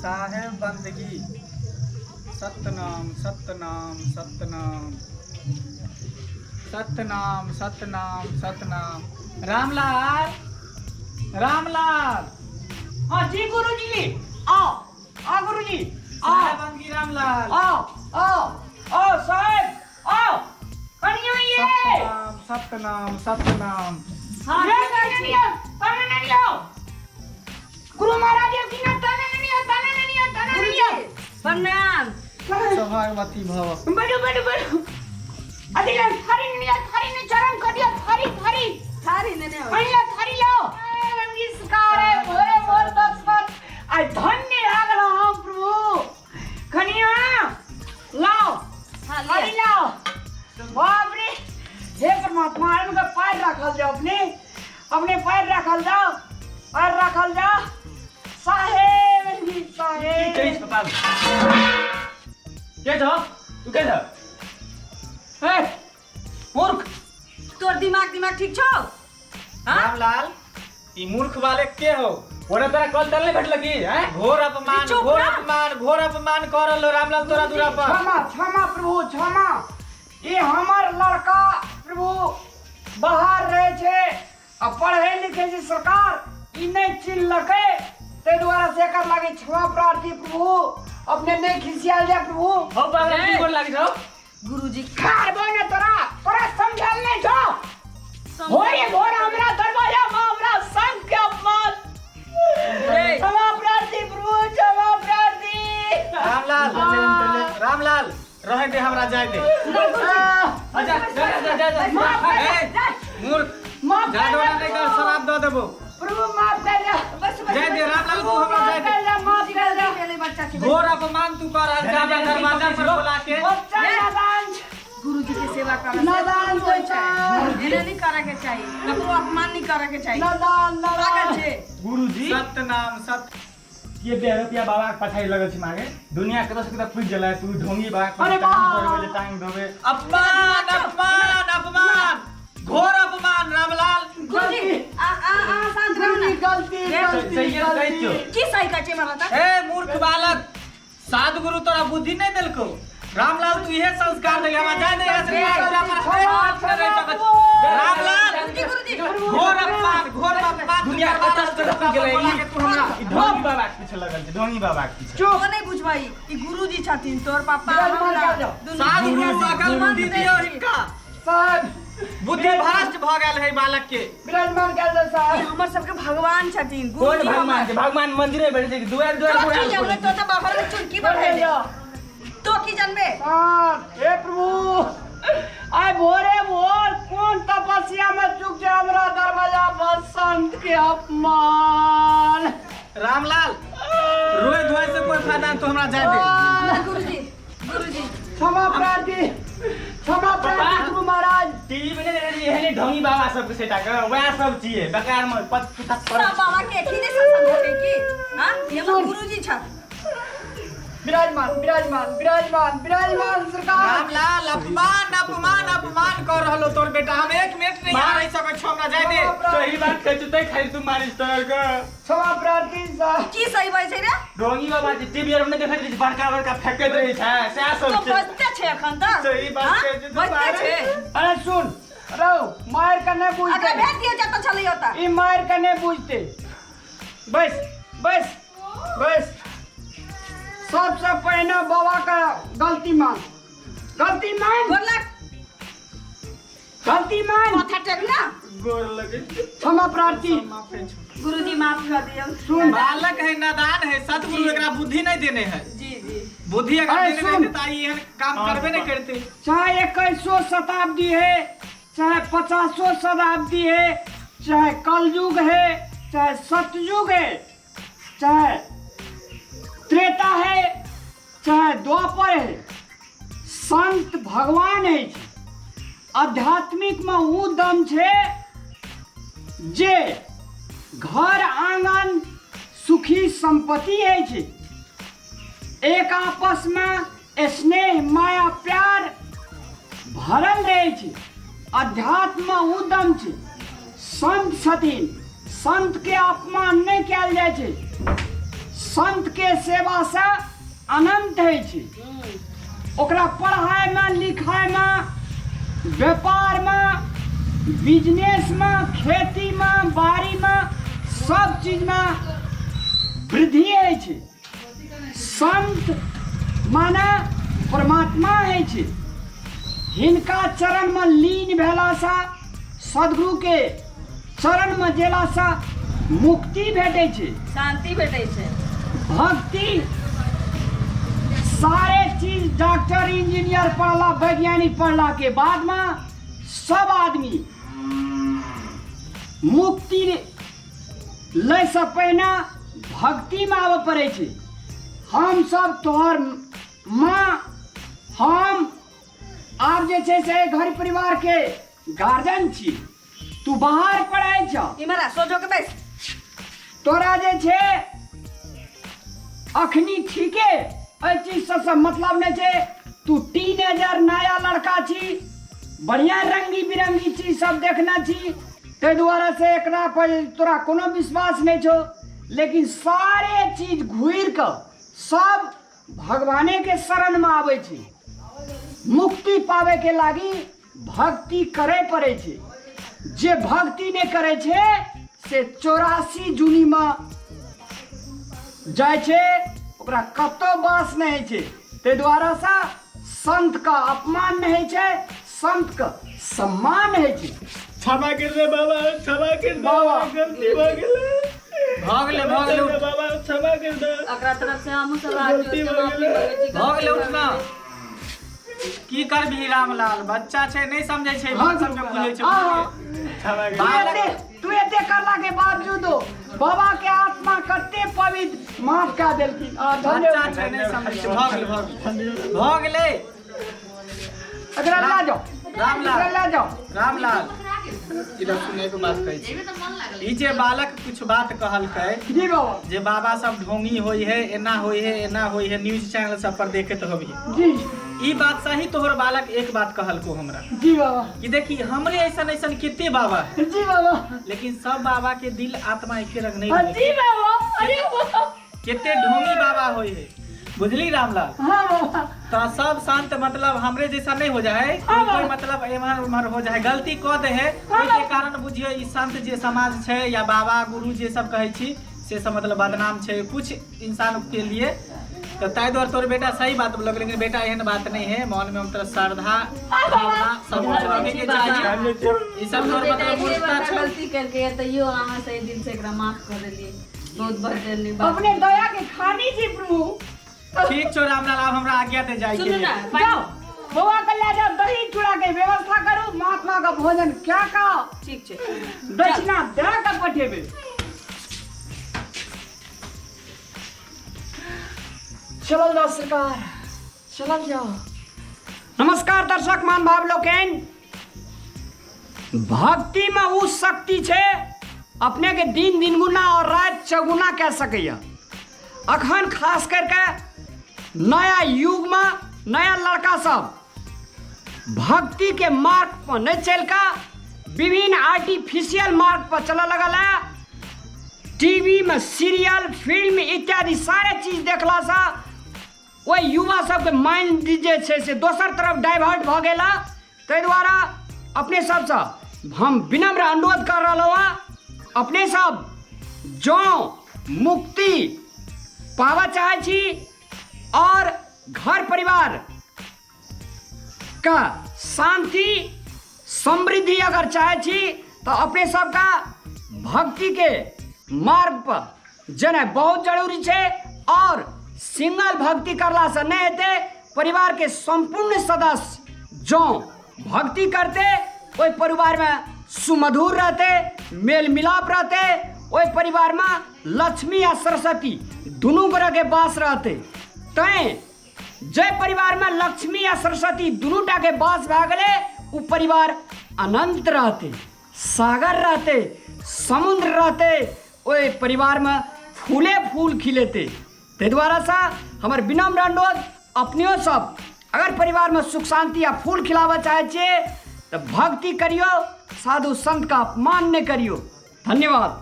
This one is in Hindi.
साहेब बंदगी सतनाम सतनाम सतनाम सतनाम सतनाम सतनाम। रामलाल रामलाल। हाँ जी गुरुजी, आओ आओ गुरुजी, साहेब बंदगी रामलाल। आओ आओ आओ साहब आओ, कनिया ये सतनाम सतनाम। हाँ ये कनिया तने नहीं आओ गुरु महाराज की ना तने नहीं आओ प्रणाम सौभाग्यवती भव। बड़ो बड़ो बड़ो अदिला थारी ने चरण कर दिया, थारी ने भैया थारी लो नमस्कार है भोरे मोर दर्शन आई धन्य लागल हम प्रभु कनिया लाओ थारी लाओ। बाप रे हे परमात्मा इनका पैर रखल जाओ, अपने पैर रखल जाओ साहेब जी साहेब। क्या छपा क्या था तू क्या था ए मूर्ख तोर दिमाग ठीक छौ? हां रामलाल ई मूर्ख वाले के हो? ओरा तोरा कल तले भेट लगी हैं? घोर अपमान कर रहलो रामलाल तोरा दूरा पर। क्षमा प्रभु क्षमा, ये हमार लड़का प्रभु बाहर रहे छे आ पढ़े लिखे छी सरकार ई नहीं चिल्लके ते द्वारा से कर लागे क्षमा प्रार्थी प्रभु, अपने नहीं खिसियाल जा प्रभु। हो बाबा की बोल लागी जाओ गुरुजी खारबो न तोरा समझल नहीं छो होरे भोर हमरा दरवाजा में हमरा संग के अपमान क्षमा प्रार्थी प्रभु क्षमा प्रार्थी। रामलाल रहे दे हमरा जाय दे। अच्छा जा मूर्ख जादोना नहीं कर शराब दे देबो प्रभु माफ कर दे, बस जाय दे रामलाल तू हमरा जाय दे। माफ कर दे पहले बच्चा के घोर अपमान तू कर रहल जा दरवाजा पर बुला के। बच्चा नादान गुरुजी के सेवा कर नादान कोई एने नहीं करे के चाहिए, ककरो अपमान नहीं करे के चाहिए। नादान पागल छे गुरुजी सतनाम सत। ये 2 रुपया बाबा के पछाई लगल छी मांगे, दुनिया के तो पूछ जला तू ढोंगी बाबा के अरे टांग टांग देबे। अपमान घोर अपमान रामलाल। गुरुजी आ शांत रहो ना। गलती सही है कह छो की सही कचे मारता? ए मूर्ख बालक, साधुगुरु तोरा बुद्धि नहीं देलको। रामलाल तू इहे संस्कार दे हमरा जाय दे ऐसे बात करे सकत। रामलाल गुरुजी घोर अपमान दुनिया के तरफ गेले ई तू हमरा ई ढोंगी बाबा के पीछे लगल छी, ढोंगी बाबा के पीछे। तो नहीं बुझबाई ई गुरुजी छथिन तोर पापा साधुगुरु अकल बुद्धि दियो इनका। साहब बुद्धि भ्रष्ट भ गेल है बालक के। विराजमान कर दे साहब। हमर सबके भगवान छथिन कौन गुरुजी। भगवान के भगवान मंदिरे बैठे छै कि दुआर तो दुआर की जानबे, तो बाबर में चुटकी बैठे तो की जानबे? हे प्रभु आय भोरे भोर कौन तपस्या में चुक जा हमरा दरवाजा पर संत के अपमान। रामलाल रोए धोए से कोई फायदा नहीं, तो हमरा जाय दे। गुरुजी क्षमा प्रार्थी गुरु महाराज। टीवी में नहीं देख रही है ढोंगी बाबा सब के सेटा कर वह सब चाहिए बेकार में सब बाबा के एक ही ने समझे की हां ये गुरुजी छ। विराजमान सरकार। रामलाल अपमान कर रहलो तोर बेटा। हम 1 मिनट नहीं रह सकै छौ, हमरा जाय दे। सही बात कहै तै खाली तू मारिस तोर का क्षमा प्रार्थी साहब। की सही बात छै रे? ढोंगी बाबा जी टीवी में देखै छी बड़का बड़का फेंकैत रहै छै से सब तो बचते छै एखन तक। सही बात कहै छी बचते छै। अरे सुन रहो मार कने अगर बुझते भेट दियो जत चली होता ई मार कने बुझते। बस सबसे पहले बाबा का गलती मान बोलक माथा टेकना। गोर लगे क्षमा प्रार्थी गुरुजी माफ कर दियो। सुन बालक है, नादान है, सदगुरु एकरा बुद्धि नहीं देने है। जी बुद्धि अगर अरे देने सुन। रहते तो ये काम करबे नहीं करते। चाहे 21वीं शताब्दी है, चाहे 50वीं शताब्दी है, चाहे कलयुग है, चाहे सतयुग है, चाहे त्रेता है, चाहे द्वापर है, संत भगवान है। आध्यात्मिक में वो दम छे जे घर आंगन सुखी संपत्ति है। एक आपस में स्नेह माया प्यार भरल रहे छै। अध्यात्म उद्यम छै। संत छथिन, संत के अपमान नहीं कयल जाय छै। संत के सेवा से अनंत है छी। ओकरा पढ़ाई में, लिखाई में, व्यापार में, बिजनेस में, खेती में, बाड़ी में, सब चीज में वृद्धि है छी। संत माने परमात्मा है छी। हिनका चरण में लीन भेला से, सदगुरु के चरण में जेला से मुक्ति भेटे छै, शांति भेटे छै। भक्ति सारे चीज डॉक्टर, इंजीनियर पढ़ला, वैज्ञानिक पढ़ला के बाद में सब आदमी मुक्ति ले से पहले भक्ति में आवे पड़े छै। हम सब तोहर माँ, हम आप जे छै से घर परिवार के गार्जियन छी। तू बाहर पढ़ाई छ, इमरा सोचो के बैस। तोरा जे छे अखनी ठीके एहि चीज से मतलब नहीं छे। तू टीनेजर नया लड़का छी, बढ़िया रंगी बिरंगी चीज सब देखना छी, ते द्वारा से एकरा पर तोरा कोनो विश्वास नहीं छो। लेकिन सारे चीज घूर के सब भगवाने के शरण में आवे छी। मुक्ति पावे के लागी भक्ति करे पड़े छे। जे भक्ति नहीं करे छे से 84 जूनी में जाय छे, ओकरा कतो बास नहीं छे। ते द्वारा से संत का अपमान नहीं छे, संत का सम्मान है छे। क्षमा कर दे बाबा, क्षमा कर दे बाबा। गलती हो गेलै। भागले बाबा क्षमा कर दे। अकरा तरफ से हम सब आदमी के माफी मांगे छी। भागले उठना की कर भी रामलाल, बच्चा छै नहीं समझे छै, बात सब के बुझे छै। क्षमा कर दे। तू एते करला के बावजूद बाबा के आत्मा कते पवित्र माफ कर देलखिन। बच्चा छै नहीं समझे छै। भागले अगर ला जाओ रामलाल, ला जाओ रामलाल इधर सुने के बात कहै छी। ई जे बालक कुछ बात कहलकै जी बाबा, जे बाबा सब ढोंगी होई है, एना होई है, एना होई है, न्यूज चैनल सब पर देखत होबी। जी ई बात सही। तोहर बालक एक बात कहलको हमरा जी बाबा, कि देखी हमरे ऐसा ऐसा कितने बाबा है, जी बाबा, लेकिन सब बाबा के दिल आत्मा एके रंग नहीं होई। जी बाबा, अरे बाबा, कितने ढोंगी बाबा होई है, बुझली रामलाल। हाँ बाबा, तो सब शांत मतलब हमरे जैसा नहीं हो जाए, कोई मतलब एमहर उमहर हो जाए, गलती क दे है ओहि के कारण बुझियो ई संत जे समाज छै या बाबा गुरु जे सब कहै छी से सब मतलब बदनाम छै कुछ इंसान के लिए। तो ताई द्वारा तोर बेटा सही बात बोलक, लेकिन बेटा एहन बात नहीं है। मन में मतलब श्रद्धा भावना सब कुछ रखे के चाहिए। ई सब तोर मतलब मूर्खता छै। गलती करके तैयो अहाँ सही दिल से एकरा माफ कर देलिए। बहुत बहुत धन्यवाद। अपने दया के खानी जी प्रभु। ठीक छो रामलाल, अब हमरा आज्ञा दे जाए के सुनो लिए। ना, जाओ बाबा के ले जाओ, दही चूड़ा के व्यवस्था करू, महात्मा का भोजन क्या का ठीक छै। दक्षिणा दे के पठेबे। चलो जाओ सरकार, चलो जाओ। नमस्कार दर्शक मान भाव लोकेन, भक्ति में उ शक्ति छे अपने के दिन दिन गुना और रात चौगुना कह सकैया। अखन खास करके नया युग में नया लड़का सब भक्ति के मार्ग पर नहीं चल का विभिन्न आर्टिफिशियल मार्ग पर चला लगल है। टीवी में सीरियल, फिल्म इत्यादि सारे चीज देखला सा वही युवा सब के माइंड जे छे से दोसर तरफ डाइवर्ट भ गेला। ताहि द्वारा अपने सब से हम विनम्र अनुरोध कर रहा हूँ, अपने सब जो मुक्ति पावा चाहे छी और घर परिवार का शांति समृद्धि अगर चाहे छी तो अपने सब का भक्ति के मार्ग पर जाना बहुत जरूरी है। और सिंगल भक्ति करला से नहीं हेते। परिवार के संपूर्ण सदस्य जो भक्ति करते वही परिवार में सुमधुर रहते, मेल मिलाप रहते, वही परिवार में लक्ष्मी या सरस्वती दोनों ग्रह के वास रहते। तय जय परिवार में लक्ष्मी या सरस्वती दोनों टा के वास भा गए, वो परिवार अनंत रहते, सागर रहते, समुद्र रहते, वही परिवार में फूले फूल खिलेते। ते द्वारा सा हमारे विनम्र अनुरोध अपनियों सब अगर परिवार में सुख शांति या फूल खिलावा चाहे छे तो भक्ति करियो, साधु संत का अपमान न करियो। धन्यवाद।